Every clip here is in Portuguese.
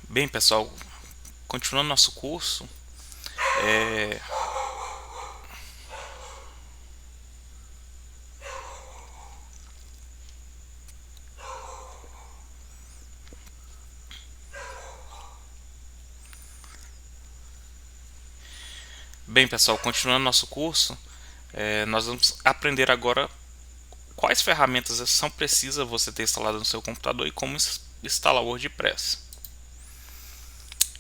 Bem, pessoal, continuando nosso curso, é... Bem, pessoal, continuando nosso curso, nós vamos aprender agora quais ferramentas são precisas você ter instalado no seu computador e como instalar o WordPress.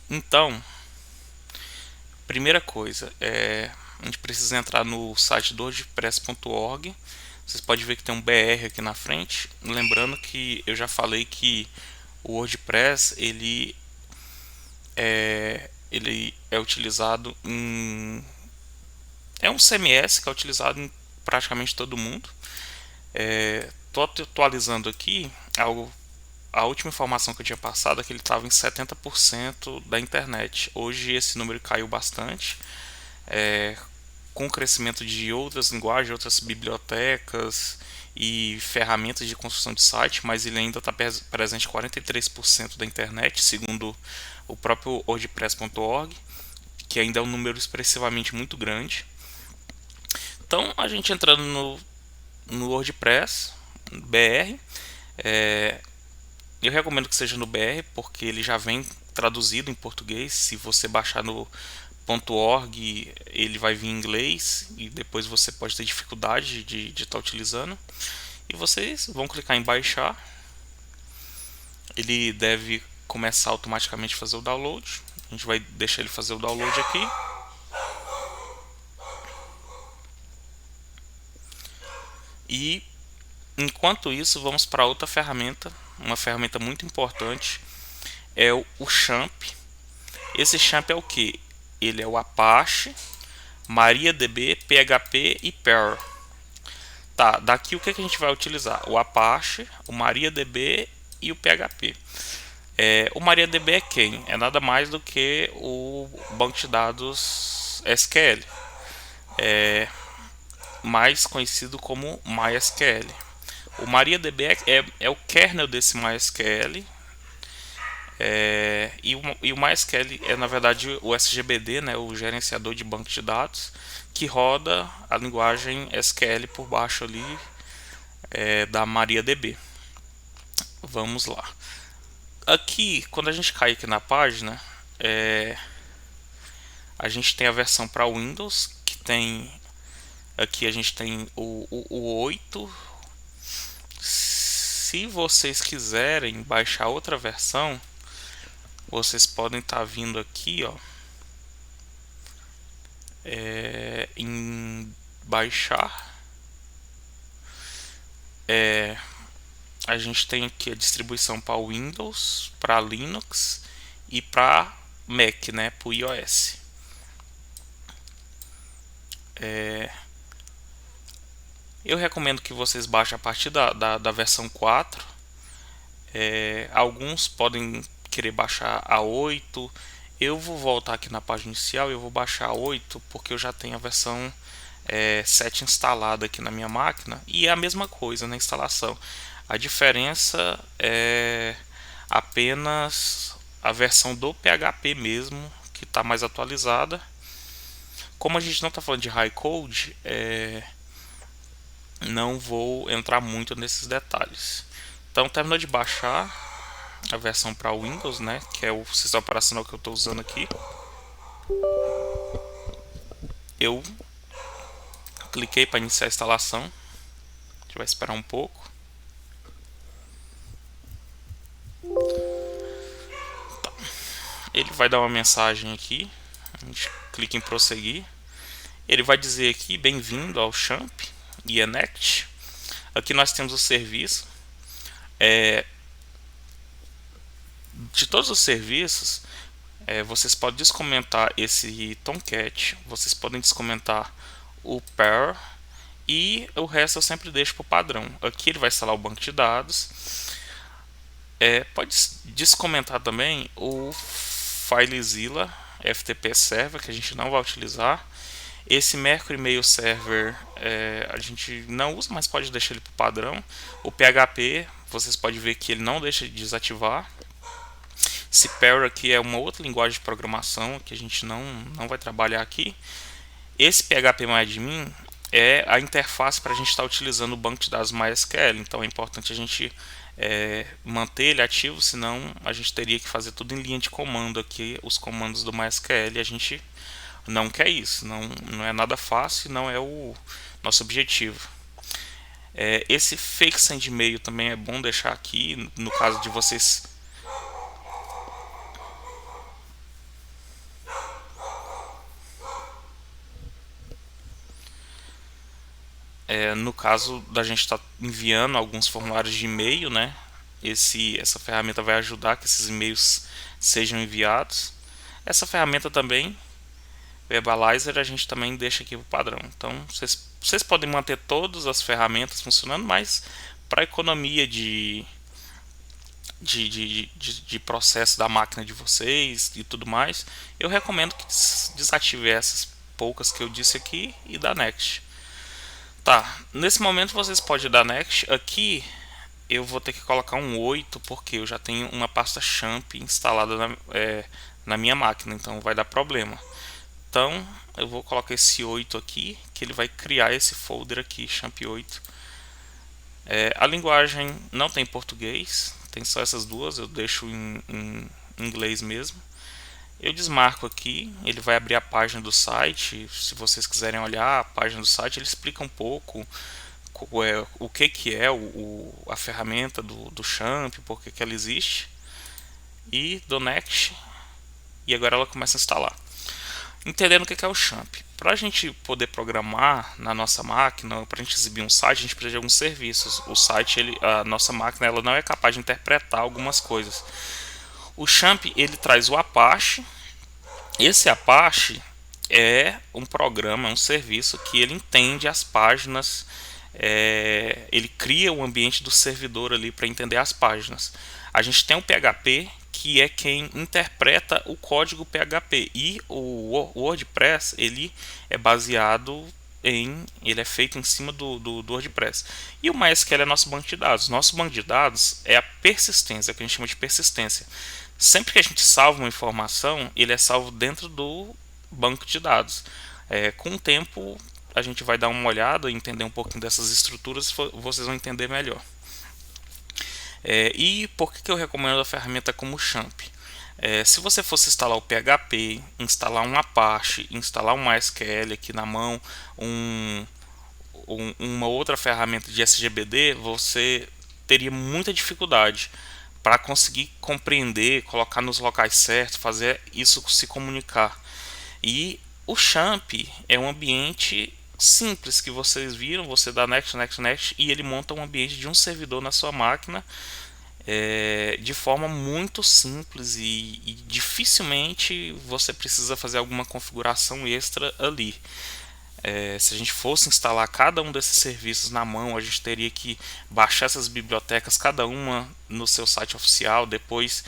Então, primeira coisa, a gente precisa entrar no site do wordpress.org. Vocês podem ver que tem um BR aqui na frente. Lembrando que eu já falei que o WordPress ele é utilizado em... É um CMS que é utilizado em praticamente todo mundo. Estou atualizando aqui a última informação que eu tinha passado é que ele estava em 70% da internet. Hoje esse número caiu bastante, com o crescimento de outras linguagens, outras bibliotecas e ferramentas de construção de site, mas ele ainda está presente em 43% da internet, segundo o próprio WordPress.org, que ainda é um número expressivamente muito grande. Então, a gente entrando no WordPress BR, eu recomendo que seja no BR porque ele já vem traduzido em português. Se você baixar no .org, ele vai vir em inglês e depois você pode ter dificuldade de estar utilizando. E vocês vão clicar em baixar. Ele deve começar automaticamente a fazer o download. A gente vai deixar ele fazer o download aqui. E enquanto isso, vamos para outra ferramenta, uma ferramenta muito importante, é o Champ. Esse Champ é o que? Ele é o Apache, MariaDB, PHP e Perl. Tá, daqui o que a gente vai utilizar? O Apache, o MariaDB e o PHP. O MariaDB é quem? É nada mais do que o banco de dados SQL, mais conhecido como MySQL. O MariaDB é o kernel desse MySQL. E o MySQL é na verdade o SGBD, né, o gerenciador de banco de dados, que roda a linguagem SQL por baixo ali, da MariaDB. Vamos lá. Aqui, quando a gente cai aqui na página, a gente tem a versão para Windows, que tem aqui a gente tem o 8. Se vocês quiserem baixar outra versão, vocês podem estar vindo aqui, ó, em baixar. A gente tem aqui a distribuição para Windows, para Linux e para Mac, né, para o iOS. Eu recomendo que vocês baixem a partir da versão 4. Alguns podem querer baixar a 8. Eu vou voltar aqui na página inicial e eu vou baixar a 8 porque eu já tenho a versão 7 instalada aqui na minha máquina, e é a mesma coisa na instalação. A diferença é apenas a versão do PHP mesmo, que está mais atualizada. Como a gente não está falando de high code, não vou entrar muito nesses detalhes. Então, terminou de baixar a versão para Windows, né, que é o sistema operacional que eu estou usando aqui. Eu cliquei para iniciar a instalação. A gente vai esperar um pouco. Ele vai dar uma mensagem aqui. A gente clica em prosseguir. Ele vai dizer aqui: bem-vindo ao Champ e Enact. Aqui nós temos o serviço. De todos os serviços, vocês podem descomentar esse Tomcat, vocês podem descomentar o Perl, e o resto eu sempre deixo para o padrão. Aqui ele vai instalar o banco de dados. Pode descomentar também o FileZilla FTP Server, que a gente não vai utilizar. Esse Mercury Mail Server a gente não usa, mas pode deixar ele para o padrão. O PHP, vocês podem ver que ele não deixa de desativar. CParrot aqui é uma outra linguagem de programação que a gente não vai trabalhar aqui. Esse phpMyAdmin é a interface para a gente estar utilizando o banco de dados MySQL, então é importante a gente manter ele ativo, senão a gente teria que fazer tudo em linha de comando aqui, os comandos do MySQL, e a gente não quer isso, não é nada fácil, não é o nosso objetivo. Esse fake send e-mail também é bom deixar aqui, no caso de vocês. No caso da gente estar enviando alguns formulários de e-mail, né? Essa ferramenta vai ajudar que esses e-mails sejam enviados. Essa ferramenta também, Webalizer, a gente também deixa aqui o padrão. Então vocês podem manter todas as ferramentas funcionando, mas para economia de processo da máquina de vocês e tudo mais, eu recomendo que desative essas poucas que eu disse aqui e da Next. Tá, nesse momento vocês podem dar Next. Aqui eu vou ter que colocar um 8 porque eu já tenho uma pasta champ instalada na minha máquina, então vai dar problema. Então eu vou colocar esse 8 aqui, que ele vai criar esse folder aqui, champ8. A linguagem não tem português, tem só essas duas, eu deixo em inglês mesmo. Eu desmarco aqui, ele vai abrir a página do site. Se vocês quiserem olhar a página do site, ele explica um pouco o que é a ferramenta do Champ, por que ela existe. E do Next, e agora ela começa a instalar. Entendendo o que é o Champ. Para a gente poder programar na nossa máquina, para a gente exibir um site, a gente precisa de alguns serviços. O site, a nossa máquina, ela não é capaz de interpretar algumas coisas. O Champ, ele traz o Apache. Esse Apache é um programa, é um serviço que ele entende as páginas, ele cria o ambiente do servidor ali para entender as páginas. A gente tem o PHP, que é quem interpreta o código PHP, e o WordPress ele é baseado ele é feito em cima do WordPress. E o MySQL é nosso banco de dados. Nosso banco de dados é a persistência, que a gente chama de persistência. Sempre que a gente salva uma informação, ele é salvo dentro do banco de dados. Com o tempo, a gente vai dar uma olhada e entender um pouquinho dessas estruturas, vocês vão entender melhor. E por que eu recomendo a ferramenta como o Champ? Se você fosse instalar o PHP, instalar um Apache, instalar um MySQL aqui na mão, uma outra ferramenta de SGBD, você teria muita dificuldade para conseguir compreender, colocar nos locais certos, fazer isso se comunicar. E o Champ é um ambiente simples que vocês viram, você dá next, next, next e ele monta um ambiente de um servidor na sua máquina de forma muito simples e dificilmente você precisa fazer alguma configuração extra ali. Se a gente fosse instalar cada um desses serviços na mão, a gente teria que baixar essas bibliotecas, cada uma no seu site oficial, depois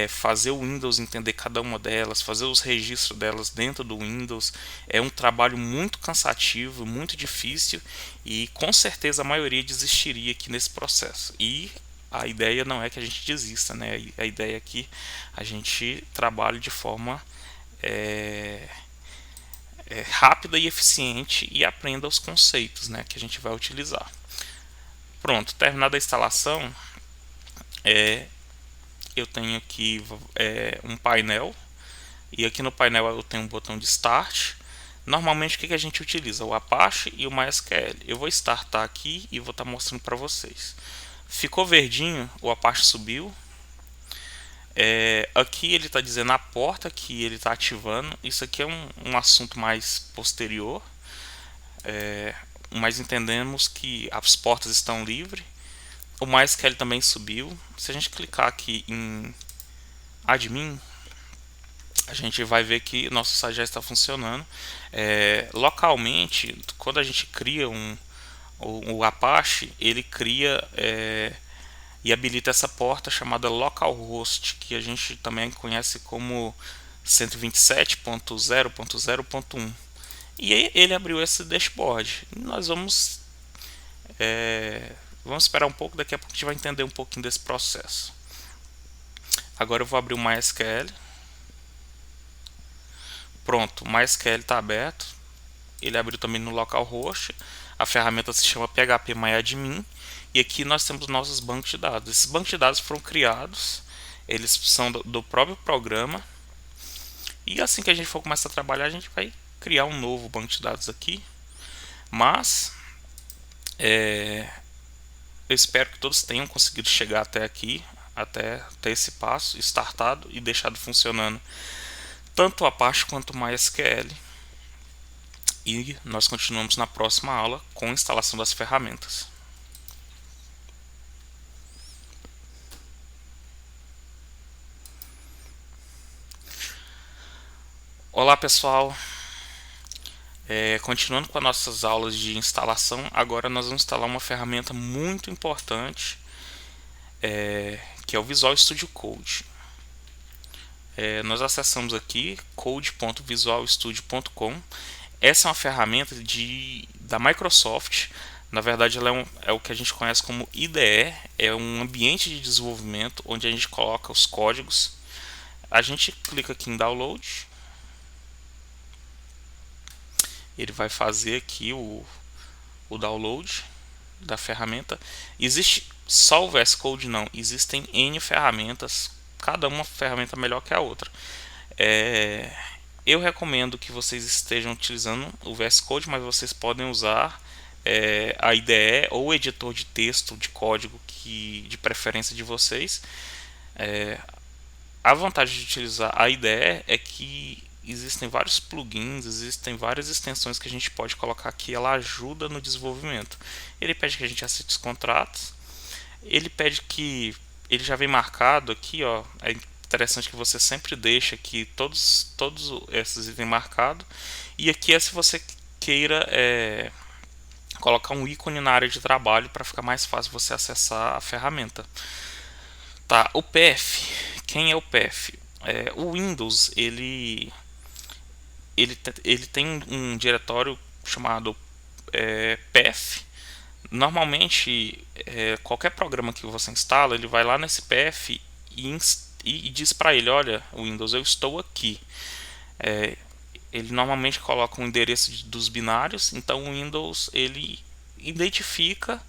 fazer o Windows entender cada uma delas, fazer os registros delas dentro do Windows. É um trabalho muito cansativo, muito difícil, e com certeza a maioria desistiria aqui nesse processo. E a ideia não é que a gente desista, né? A ideia é que a gente trabalhe de forma rápida e eficiente e aprenda os conceitos, né, que a gente vai utilizar. Pronto, terminada a instalação, eu tenho aqui um painel, e aqui no painel eu tenho um botão de Start. Normalmente o que a gente utiliza? O Apache e o MySQL. Eu vou startar aqui e vou estar mostrando para vocês. Ficou verdinho, o Apache subiu. Aqui ele está dizendo a porta que ele está ativando. Isso aqui é um assunto mais posterior, mas entendemos que as portas estão livres. O MySQL também subiu. Se a gente clicar aqui em Admin, a gente vai ver que nosso site já está funcionando. Localmente, quando a gente cria o Apache, ele cria e habilita essa porta chamada localhost, que a gente também conhece como 127.0.0.1. E aí ele abriu esse dashboard. Nós vamos esperar um pouco, daqui a pouco a gente vai entender um pouquinho desse processo. Agora eu vou abrir o MySQL. Pronto, o MySQL está aberto. Ele abriu também no localhost. A ferramenta se chama phpMyAdmin. E aqui nós temos nossos bancos de dados. Esses bancos de dados foram criados, eles são do próprio programa. E assim que a gente for começar a trabalhar, a gente vai criar um novo banco de dados aqui. Mas eu espero que todos tenham conseguido chegar até aqui, até esse passo, startado e deixado funcionando tanto a Apache quanto o MySQL. E nós continuamos na próxima aula com a instalação das ferramentas. Olá pessoal, continuando com as nossas aulas de instalação, agora nós vamos instalar uma ferramenta muito importante, que é o Visual Studio Code. Nós acessamos aqui code.visualstudio.com. Essa é uma ferramenta da Microsoft. Na verdade, ela é o que a gente conhece como IDE, é um ambiente de desenvolvimento onde a gente coloca os códigos. A gente clica aqui em Download. Ele vai fazer aqui o download da ferramenta. Existe só o VS Code? Não, existem N ferramentas, cada uma ferramenta melhor que a outra. Eu recomendo que vocês estejam utilizando o VS Code, mas vocês podem usar a IDE ou o editor de texto de código de preferência de vocês. A vantagem de utilizar a IDE é que existem vários plugins, existem várias extensões que a gente pode colocar aqui, ela ajuda no desenvolvimento. Ele pede que a gente aceite os contratos, ele pede que ele já vem marcado aqui, ó, é interessante que você sempre deixa aqui todos esses itens marcados, e aqui é se você queira colocar um ícone na área de trabalho para ficar mais fácil você acessar a ferramenta. Tá, o path, quem é o path? O Windows, ele tem um diretório chamado path. Normalmente, qualquer programa que você instala, ele vai lá nesse path e diz para ele: olha, Windows, eu estou aqui. Ele normalmente coloca um endereço dos binários, então o Windows ele identifica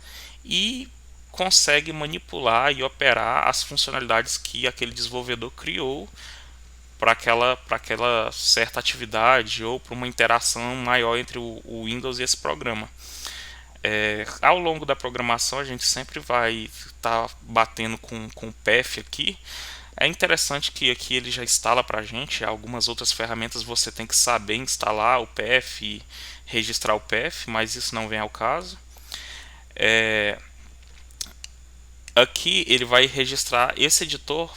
e consegue manipular e operar as funcionalidades que aquele desenvolvedor criou para aquela certa atividade ou para uma interação maior entre o Windows e esse programa. Ao longo da programação a gente sempre vai estar batendo com o path aqui. É interessante que aqui ele já instala para a gente. Algumas outras ferramentas você tem que saber instalar o path e registrar o path, mas isso não vem ao caso. Aqui ele vai registrar esse editor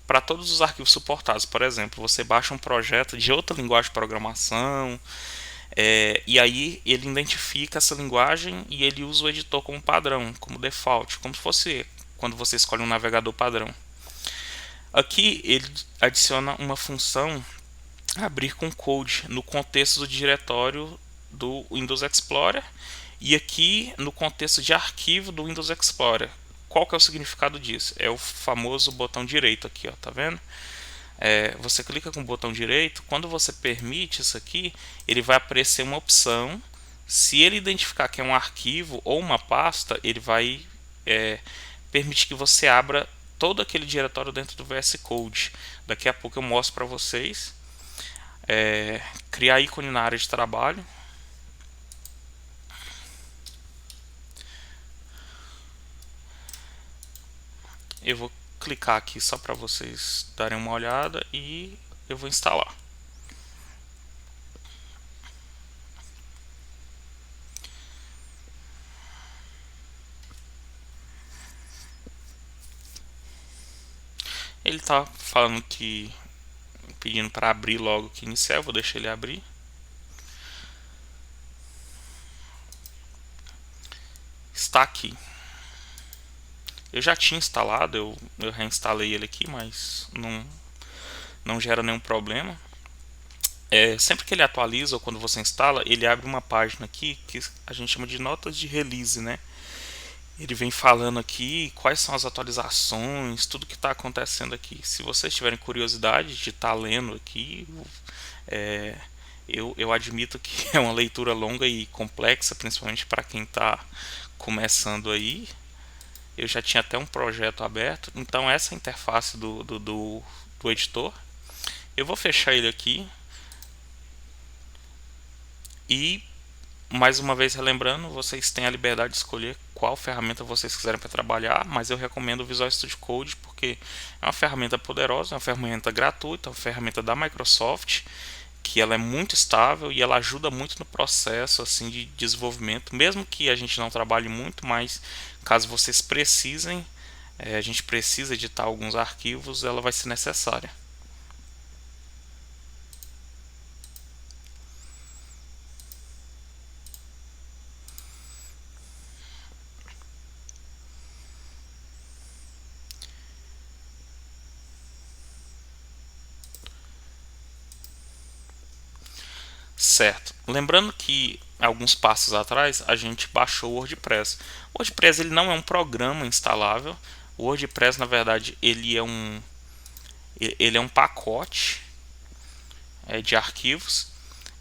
para todos os arquivos suportados. Por exemplo, você baixa um projeto de outra linguagem de programação, e aí ele identifica essa linguagem e ele usa o editor como padrão, como default, como se fosse quando você escolhe um navegador padrão. Aqui ele adiciona uma função abrir com code no contexto do diretório do Windows Explorer e aqui no contexto de arquivo do Windows Explorer. Qual que é o significado disso? É o famoso botão direito aqui, ó, tá vendo? Você clica com o botão direito, quando você permite isso aqui, ele vai aparecer uma opção. Se ele identificar que é um arquivo ou uma pasta, ele vai permitir que você abra todo aquele diretório dentro do VS Code. Daqui a pouco eu mostro para vocês. Criar ícone na área de trabalho. Eu vou clicar aqui só para vocês darem uma olhada e eu vou instalar. Ele está falando que pedindo para abrir logo que iniciar, eu vou deixar ele abrir. Está aqui. Eu já tinha instalado, eu reinstalei ele aqui, mas não gera nenhum problema. Sempre que ele atualiza ou quando você instala, ele abre uma página aqui que a gente chama de notas de release, né? Ele vem falando aqui quais são as atualizações, tudo que está acontecendo aqui. Se vocês tiverem curiosidade de estar lendo aqui, é, eu admito que é uma leitura longa e complexa, principalmente para quem está começando aí. Eu já tinha até um projeto aberto, então essa é a interface do editor. Eu vou fechar ele aqui e, mais uma vez relembrando, vocês têm a liberdade de escolher qual ferramenta vocês quiserem para trabalhar, mas eu recomendo o Visual Studio Code porque é uma ferramenta poderosa, é uma ferramenta gratuita, é uma ferramenta da Microsoft, que ela é muito estável e ela ajuda muito no processo assim de desenvolvimento, mesmo que a gente não trabalhe muito, mas caso vocês precisem, a gente precisa editar alguns arquivos, ela vai ser necessária. Certo. Lembrando que alguns passos atrás a gente baixou o WordPress. O WordPress ele não é um programa instalável. O WordPress na verdade ele é um pacote de arquivos.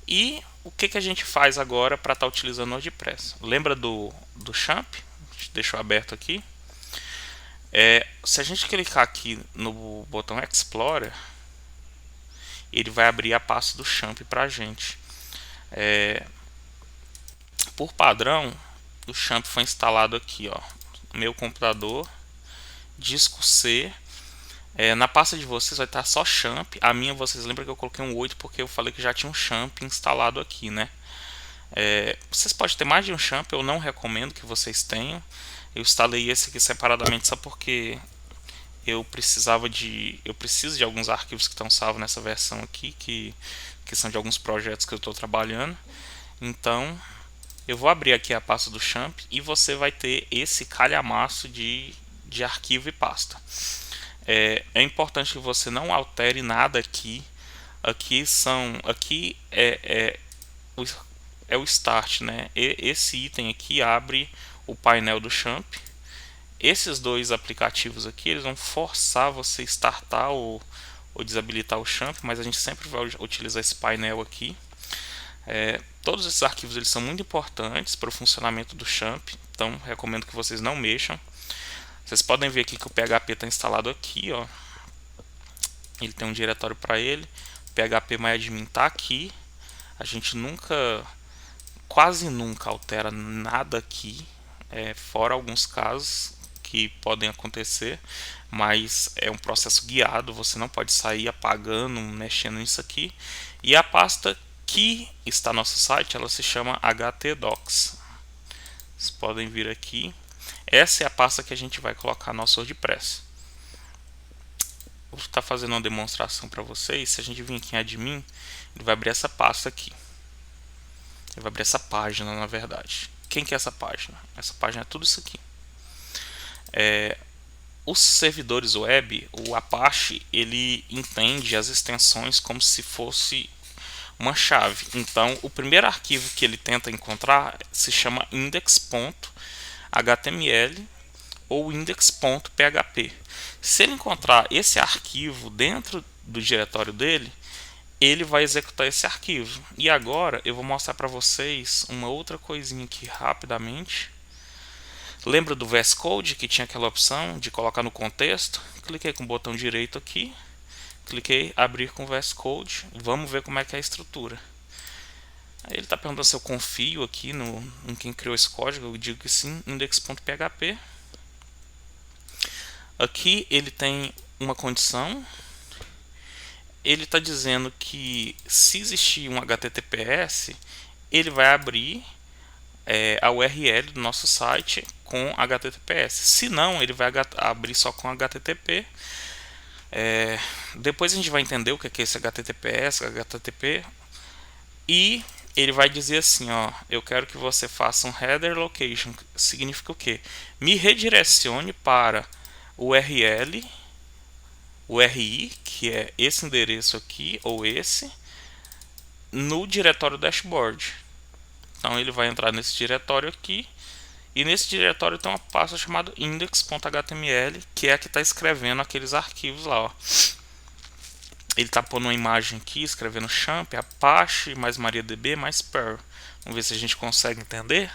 E o que, que a gente faz agora para estar utilizando o WordPress? Lembra do Champ? Deixa eu aberto aqui. Se a gente clicar aqui no botão Explorer, ele vai abrir a pasta do Champ para a gente. Por padrão, o Champ foi instalado aqui, ó, no meu computador, disco C. Na pasta de vocês vai estar só Champ. A minha, vocês lembram que eu coloquei um 8 porque eu falei que já tinha um Champ instalado aqui, né? Vocês podem ter mais de um Champ, eu não recomendo que vocês tenham. Eu instalei esse aqui separadamente só porque eu preciso de alguns arquivos que estão salvos nessa versão aqui, que são de alguns projetos que eu estou trabalhando. Então, eu vou abrir aqui a pasta do Champ e você vai ter esse calhamaço de arquivo e pasta. É importante que você não altere nada aqui. Aqui é o Start, né? Esse item aqui abre o painel do Champ. Esses dois aplicativos aqui eles vão forçar você a startar ou desabilitar o Champ, mas a gente sempre vai utilizar esse painel aqui. Todos esses arquivos eles são muito importantes para o funcionamento do Champ, então recomendo que vocês não mexam. Vocês podem ver aqui que o PHP está instalado aqui, ó. Ele tem um diretório para ele. O phpMyAdmin está aqui. A gente quase nunca altera nada aqui, fora alguns casos que podem acontecer, mas é um processo guiado, você não pode sair apagando, mexendo nisso aqui. E a pasta que está no nosso site, ela se chama htdocs. Vocês podem vir aqui. Essa é a pasta que a gente vai colocar no nosso WordPress. Vou estar fazendo uma demonstração para vocês. Se a gente vir aqui em admin, ele vai abrir essa pasta aqui. Ele vai abrir essa página, na verdade. Quem que é essa página? Essa página é tudo isso aqui. Os servidores web, o Apache, ele entende as extensões como se fosse uma chave. Então, o primeiro arquivo que ele tenta encontrar se chama index.html ou index.php. Se ele encontrar esse arquivo dentro do diretório dele, ele vai executar esse arquivo. E agora eu vou mostrar para vocês uma outra coisinha aqui rapidamente. Lembra do VS Code que tinha aquela opção de colocar no contexto? Cliquei com o botão direito aqui, cliquei abrir com VS Code, vamos ver como é que é a estrutura. Aí ele está perguntando se eu confio aqui em quem criou esse código, eu digo que sim, index.php. Aqui ele tem uma condição, ele está dizendo que se existir um HTTPS, ele vai abrir a URL do nosso site com HTTPS. Se não, ele vai abrir só com HTTP. Depois a gente vai entender o que é esse HTTPS, HTTP, e ele vai dizer assim, ó, eu quero que você faça um header location. Significa o quê? Me redirecione para o URI, que é esse endereço aqui ou esse, no diretório dashboard. Então ele vai entrar nesse diretório aqui E nesse diretório tem uma pasta chamada index.html, que é a que está escrevendo aqueles arquivos lá, ó. Ele está pondo uma imagem aqui, escrevendo champ, Apache, mais MariaDB, mais Perl. Vamos ver se a gente consegue entender.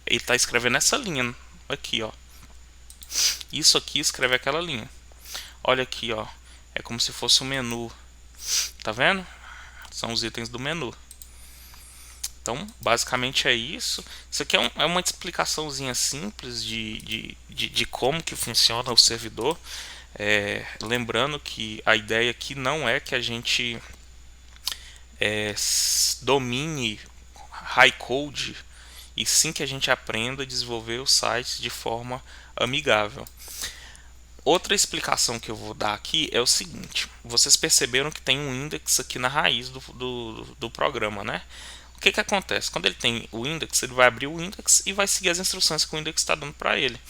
Ele está escrevendo essa linha aqui, ó. Isso aqui escreve aquela linha. Olha aqui, ó. É como se fosse um menu. Tá vendo? São os itens do menu. Então, basicamente é isso. Isso aqui é uma explicaçãozinha simples de como que funciona o servidor. Lembrando que a ideia aqui não é que a gente domine high code, e sim que a gente aprenda a desenvolver os sites de forma amigável. Outra explicação que eu vou dar aqui é o seguinte: vocês perceberam que tem um index aqui na raiz do programa, né? O que acontece? Quando ele tem o index, ele vai abrir o index e vai seguir as instruções que o index está dando para ele.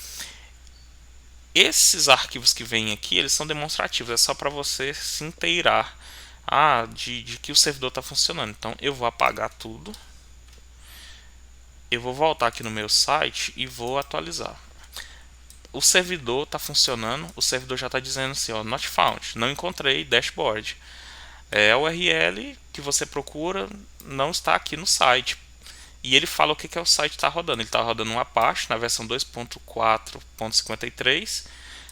Esses arquivos que vêm aqui, eles são demonstrativos, é só para você se inteirar de que o servidor está funcionando. Então eu vou apagar tudo, eu vou voltar aqui no meu site e vou atualizar. O servidor está funcionando, o servidor já está dizendo assim, ó, not found, não encontrei dashboard. A URL que você procura não está aqui no site. E ele fala o que o site está rodando. Ele está rodando um Apache na versão 2.4.53,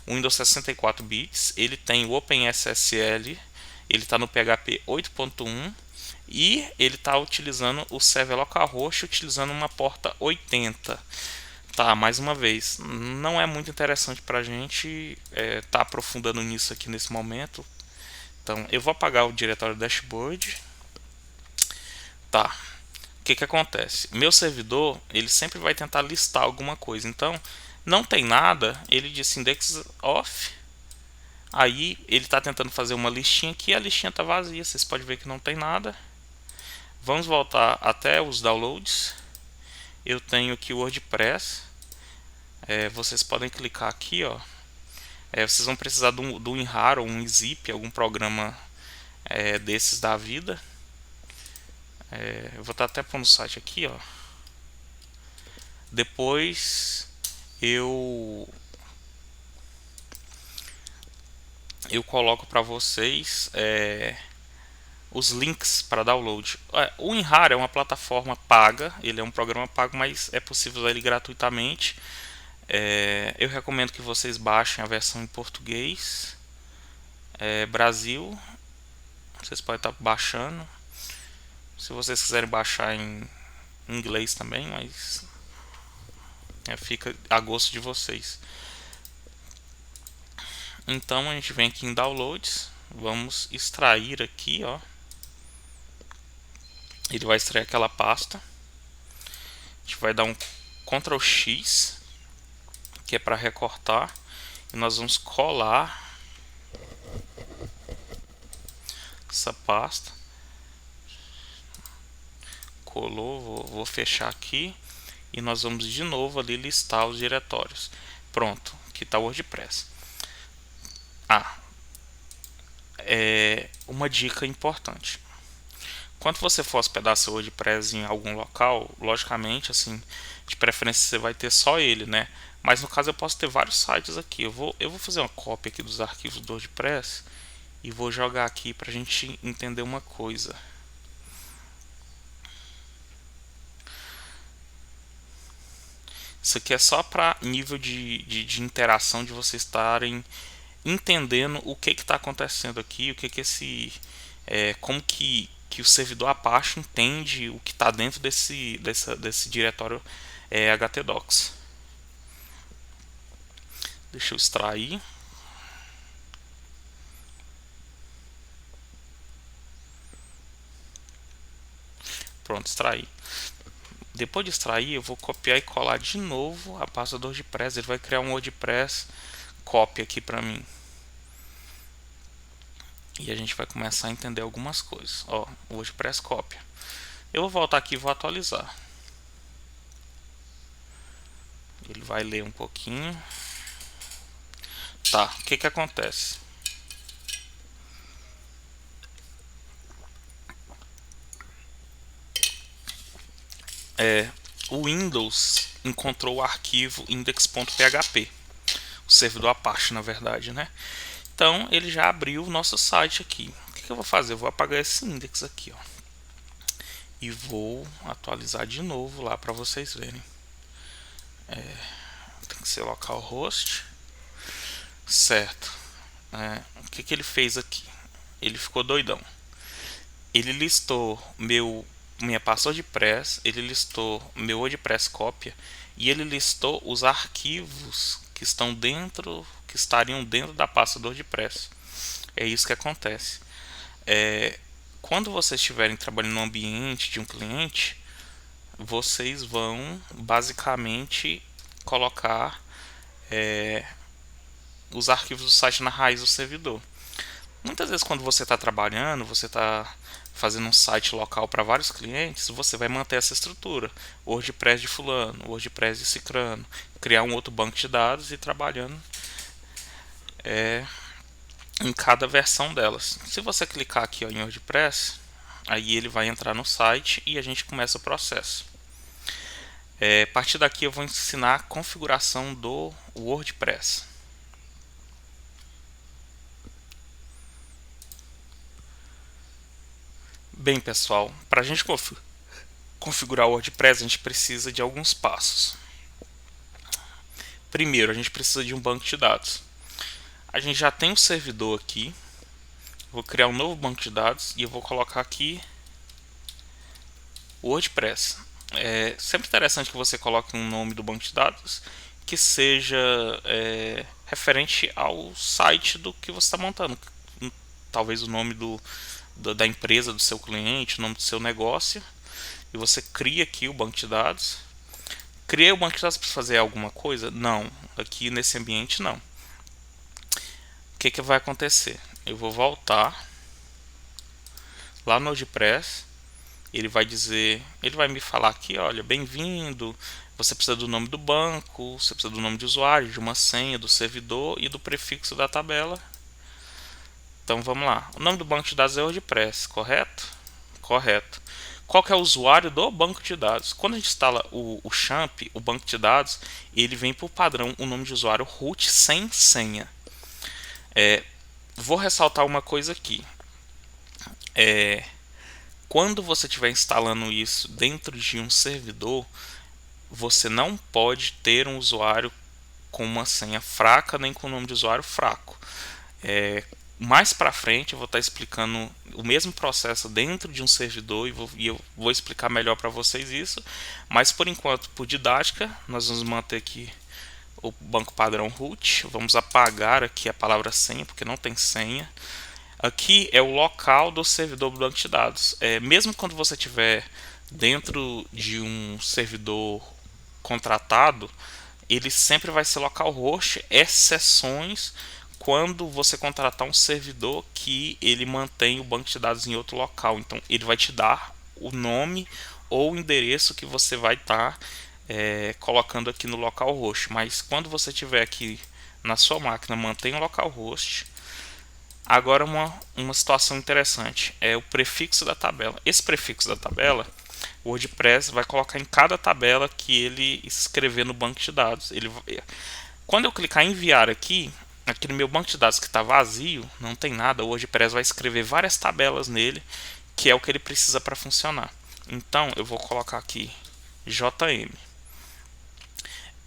Windows 64 bits. Ele tem o OpenSSL, ele está no PHP 8.1 e ele está utilizando o server localhost utilizando uma porta 80. Tá, mais uma vez, não é muito interessante para a gente tá aprofundando nisso aqui nesse momento. Então, eu vou apagar o diretório dashboard. Tá. O que acontece? Meu servidor, ele sempre vai tentar listar alguma coisa. Então, não tem nada, ele diz index off. Aí, ele está tentando fazer uma listinha aqui, a listinha está vazia. Vocês podem ver que não tem nada. Vamos voltar até os downloads. Eu tenho aqui o WordPress. Vocês podem clicar aqui, ó. Vocês vão precisar do WinRAR ou um zip, algum programa desses da vida. Eu vou estar até pondo o site aqui, ó. Depois eu coloco para vocês os links para download. O WinRAR é uma plataforma paga, ele é um programa pago, mas é possível usar ele gratuitamente. Eu recomendo que vocês baixem a versão em português. Brasil, vocês podem estar baixando. Se vocês quiserem baixar em inglês também, mas fica a gosto de vocês. Então a gente vem aqui em downloads, vamos extrair aqui, ó. Ele vai extrair aquela pasta. A gente vai dar um Ctrl X, que é para recortar, e nós vamos colar essa pasta. Colou, vou fechar aqui e nós vamos de novo ali listar os diretórios. Pronto, aqui está o WordPress. Uma dica importante: quando você for hospedar seu WordPress em algum local, logicamente, assim, de preferência você vai ter só ele, né? Mas no caso eu posso ter vários sites aqui. Eu vou fazer uma cópia aqui dos arquivos do WordPress e vou jogar aqui para a gente entender uma coisa. Isso aqui é só para nível de interação, de vocês estarem entendendo o que está acontecendo aqui, o que como que o servidor Apache entende o que está dentro desse diretório htdocs. Deixa eu extrair. Pronto, extraí. Depois de extrair, eu vou copiar e colar de novo a pasta do WordPress. Ele vai criar um WordPress cópia aqui para mim. E a gente vai começar a entender algumas coisas. Ó, o WordPress cópia. Eu vou voltar aqui e vou atualizar. Ele vai ler um pouquinho. Tá, o que acontece? O Windows, encontrou o arquivo index.php, o servidor à parte, na verdade, né? Então ele já abriu o nosso site aqui. O que eu vou fazer? Eu vou apagar esse index aqui, ó, e vou atualizar de novo lá para vocês verem. Tem que ser localhost, certo? O que ele fez aqui? Ele ficou doidão. Ele listou minha pasta WordPress, ele listou meu WordPress cópia e ele listou os arquivos que estariam dentro da pasta do WordPress. É isso que acontece. Quando vocês estiverem trabalhando no ambiente de um cliente, vocês vão basicamente colocar os arquivos do site na raiz do servidor. Muitas vezes quando você está trabalhando, você está fazendo um site local para vários clientes, você vai manter essa estrutura. WordPress de fulano, WordPress de cicrano, criar um outro banco de dados e ir trabalhando em cada versão delas. Se você clicar aqui, ó, em WordPress, aí ele vai entrar no site e a gente começa o processo. A partir daqui eu vou ensinar a configuração do WordPress. Bem, pessoal, para a gente configurar o WordPress, a gente precisa de alguns passos. Primeiro, a gente precisa de um banco de dados. A gente já tem um servidor aqui. Vou criar um novo banco de dados e eu vou colocar aqui o WordPress. É sempre interessante que você coloque um nome do banco de dados que seja referente ao site do que você está montando. Talvez o nome da empresa do seu cliente, o nome do seu negócio. E você cria aqui o banco de dados. Criei o banco de dados para fazer alguma coisa? Não. Aqui nesse ambiente não. O que vai acontecer? Eu vou voltar lá no WordPress. Ele vai me falar aqui, olha, bem-vindo. Você precisa do nome do banco, você precisa do nome de usuário, de uma senha, do servidor e do prefixo da tabela. Então vamos lá. O nome do banco de dados é WordPress, correto? Correto. Qual que é o usuário do banco de dados? Quando a gente instala o XAMPP, o banco de dados, ele vem por padrão o nome de usuário root sem senha. Vou ressaltar uma coisa aqui. Quando você estiver instalando isso dentro de um servidor, você não pode ter um usuário com uma senha fraca nem com um nome de usuário fraco. Mais para frente eu vou estar explicando o mesmo processo dentro de um servidor e eu vou explicar melhor para vocês isso, mas por enquanto, por didática, nós vamos manter aqui o banco padrão root. Vamos apagar aqui a palavra senha porque não tem senha. Aqui é o local do servidor do banco de dados. Mesmo quando você estiver dentro de um servidor contratado, ele sempre vai ser localhost, exceções quando você contratar um servidor que ele mantém o banco de dados em outro local. Então ele vai te dar o nome ou o endereço que você vai estar colocando aqui no localhost. Mas quando você tiver aqui na sua máquina, mantenha o localhost. Agora uma situação interessante é o prefixo da tabela. Esse prefixo da tabela, o WordPress vai colocar em cada tabela que ele escrever no banco de dados. Quando eu clicar em enviar aqui no meu banco de dados que está vazio, não tem nada, o WordPress vai escrever várias tabelas nele, que é o que ele precisa para funcionar. Então eu vou colocar aqui JM.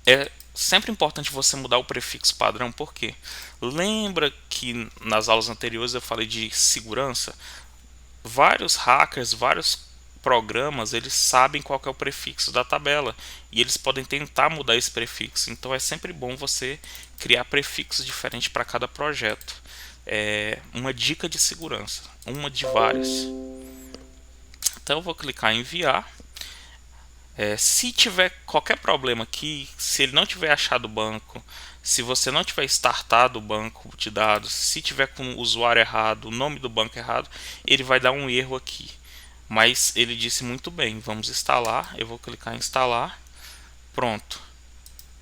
É sempre importante você mudar o prefixo padrão, porque lembra que nas aulas anteriores eu falei de segurança? Vários hackers, vários programas, eles sabem qual é o prefixo da tabela e eles podem tentar mudar esse prefixo. Então é sempre bom você criar prefixos diferentes para cada projeto. É uma dica de segurança, uma de várias. Então eu vou clicar em enviar. Se tiver qualquer problema aqui, se ele não tiver achado o banco, se você não tiver startado o banco de dados, se tiver com o usuário errado, o nome do banco errado, ele vai dar um erro aqui. Mas ele disse muito bem, vamos instalar. Eu vou clicar em instalar. Pronto.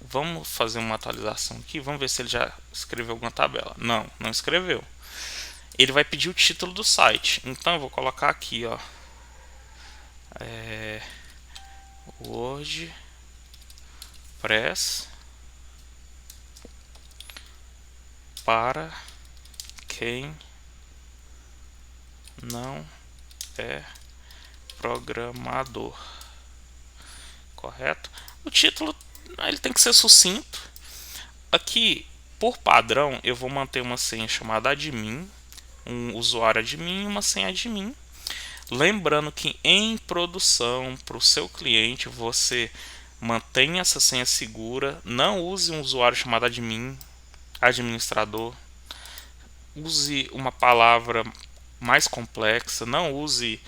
Vamos fazer uma atualização aqui. Vamos ver se ele já escreveu alguma tabela. Não, não escreveu. Ele vai pedir o título do site. Então eu vou colocar aqui, ó, WordPress WordPress para quem não é programador. Correto? O título ele tem que ser sucinto. Aqui, por padrão, eu vou manter uma senha chamada admin, um usuário admin e uma senha admin. Lembrando que em produção, para o seu cliente, você mantenha essa senha segura. Não use um usuário chamado admin, administrador. Use uma palavra mais complexa. Não use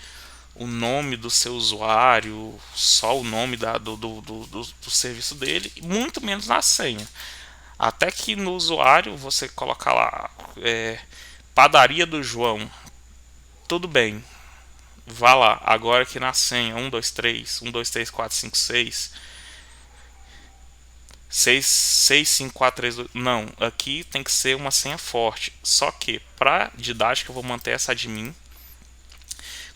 o nome do seu usuário, só o nome do serviço dele, muito menos na senha. Até que no usuário você colocar lá padaria do João, tudo bem. Vá lá, agora aqui na senha 123 4 5 6 65432. Não, aqui tem que ser uma senha forte. Só que para didática eu vou manter essa admin.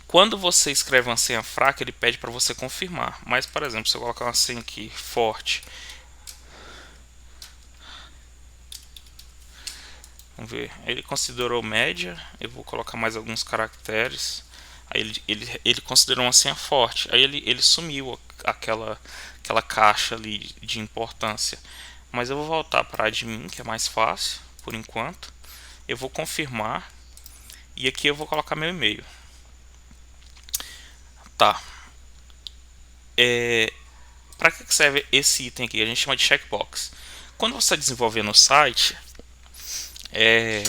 Quando você escreve uma senha fraca, ele pede para você confirmar. Mas, por exemplo, se eu colocar uma senha aqui forte, vamos ver, ele considerou média. Eu vou colocar mais alguns caracteres. Aí ele considerou uma senha forte. Aí ele sumiu aquela caixa ali de importância. Mas eu vou voltar para admin, que é mais fácil por enquanto. Eu vou confirmar e aqui eu vou colocar meu e-mail. Tá. Para que serve esse item aqui? A gente chama de checkbox. Quando você está desenvolvendo o site,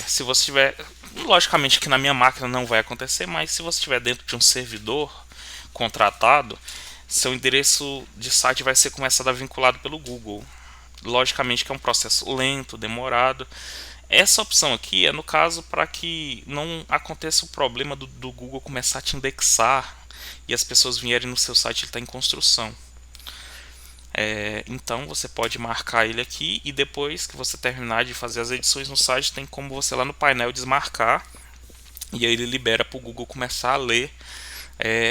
se você tiver, logicamente que na minha máquina não vai acontecer, mas se você estiver dentro de um servidor contratado, seu endereço de site vai ser começado a vinculado pelo Google. Logicamente que é um processo lento, demorado. Essa opção aqui é no caso para que não aconteça o problema do Google começar a te indexar e as pessoas vierem no seu site, ele está em construção. Então você pode marcar ele aqui e depois que você terminar de fazer as edições no site, tem como você lá no painel desmarcar e aí ele libera para o Google começar a ler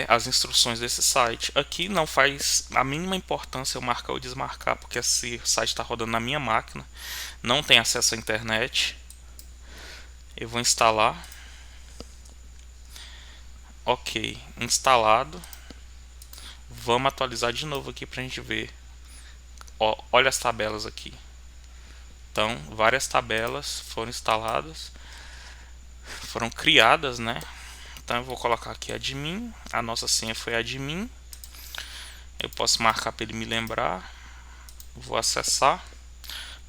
as instruções desse site. Aqui não faz a mínima importância eu marcar ou desmarcar, porque esse site está rodando na minha máquina, não tem acesso à internet. Eu vou instalar. Ok, instalado. Vamos atualizar de novo aqui para a gente ver. Olha as tabelas aqui. Então, várias tabelas foram instaladas, foram criadas, né? Então eu vou colocar aqui admin, a nossa senha foi admin. Eu posso marcar para ele me lembrar. Vou acessar.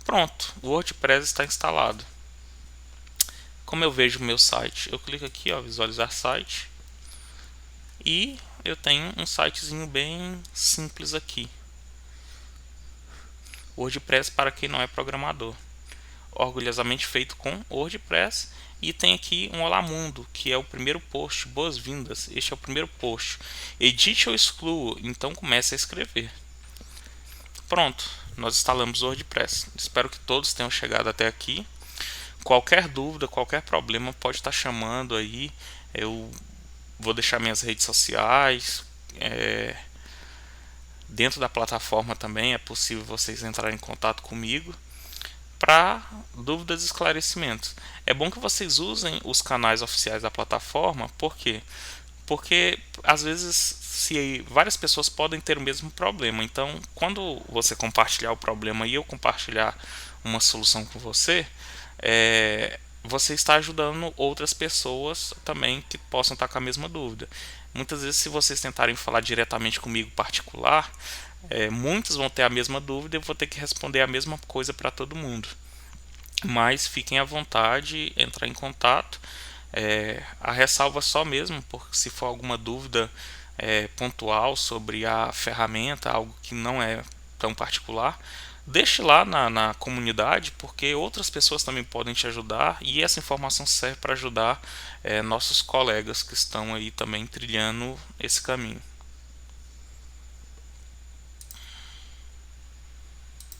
Pronto, o WordPress está instalado. Como eu vejo o meu site? Eu clico aqui, ó, visualizar site. E eu tenho um sitezinho bem simples aqui. WordPress para quem não é programador. Orgulhosamente feito com WordPress. E tem aqui um Olá Mundo, que é o primeiro post. Boas-vindas, este é o primeiro post. Edite ou excluo, então comece a escrever. Pronto, nós instalamos o WordPress. Espero que todos tenham chegado até aqui. Qualquer dúvida, qualquer problema, pode estar chamando aí. Eu vou deixar minhas redes sociais. Dentro da plataforma também é possível vocês entrarem em contato comigo para dúvidas e esclarecimentos. É bom que vocês usem os canais oficiais da plataforma, por quê? Porque às vezes se várias pessoas podem ter o mesmo problema. Então, quando você compartilhar o problema e eu compartilhar uma solução com você, você está ajudando outras pessoas também que possam estar com a mesma dúvida. Muitas vezes, se vocês tentarem falar diretamente comigo particular, muitos vão ter a mesma dúvida e eu vou ter que responder a mesma coisa para todo mundo. Mas fiquem à vontade, entrar em contato. A ressalva só mesmo, porque se for alguma dúvida pontual sobre a ferramenta, algo que não é tão particular, deixe lá na comunidade, porque outras pessoas também podem te ajudar e essa informação serve para ajudar nossos colegas que estão aí também trilhando esse caminho.